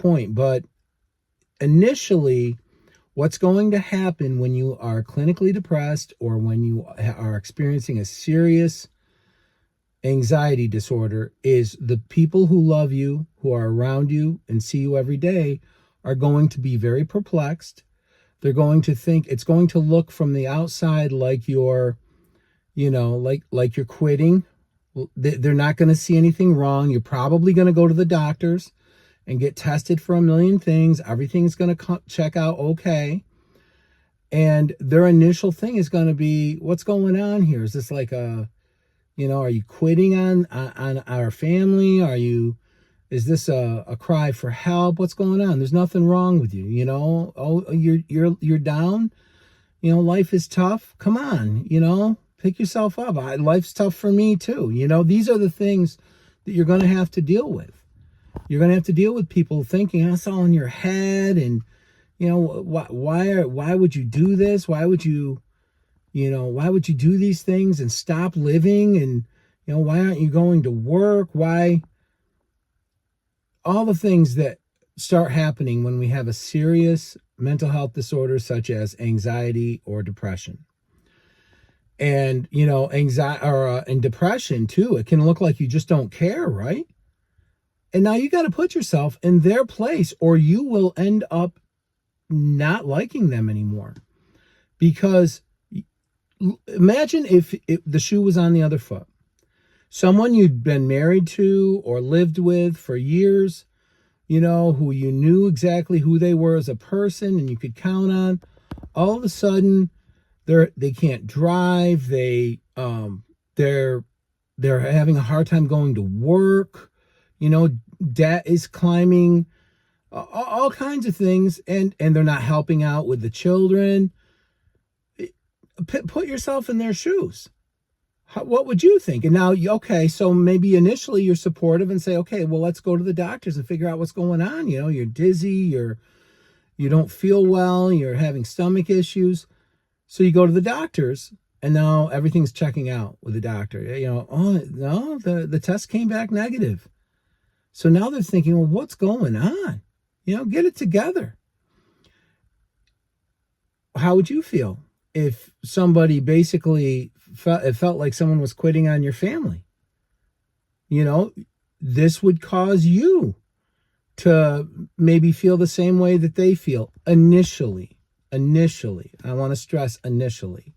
point. But initially, what's going to happen when you are clinically depressed or when you are experiencing a serious anxiety disorder is the people who love you, who are around you and see you every day, are going to be very perplexed. They're going to think it's going to look from the outside like you're, like you're quitting. They're not going to see anything wrong. You're probably going to go to the doctors and get tested for a million things. Everything's going to check out okay. And their initial thing is going to be, what's going on here? Is this like are you quitting on our family? Is this a cry for help? What's going on? There's nothing wrong with you, Oh, you're down. Life is tough. Come on, pick yourself up. Life's tough for me too. These are the things that you're going to have to deal with. You're going to have to deal with people thinking that's all in your head, and why would you do this? Why would you do these things and stop living? And why aren't you going to work? Why? All the things that start happening when we have a serious mental health disorder such as anxiety or depression. And anxiety and depression too, it can look like you just don't care, right? And now you got to put yourself in their place, or you will end up not liking them anymore. Because imagine if the shoe was on the other foot. Someone you'd been married to or lived with for years, who you knew exactly who they were as a person and you could count on. All of a sudden, they can't drive. They're having a hard time going to work. Debt is climbing. All kinds of things, and they're not helping out with the children. Put yourself in their shoes. What would you think? And now, okay, so maybe initially you're supportive and say, okay, well, let's go to the doctors and figure out what's going on. You're dizzy, you don't feel well, you're having stomach issues. So you go to the doctors, and now everything's checking out with the doctor. Oh, no, the test came back negative. So now they're thinking, well, what's going on? Get it together. How would you feel if somebody basically it felt like someone was quitting on your family? This would cause you to maybe feel the same way that they feel initially. I want to stress initially.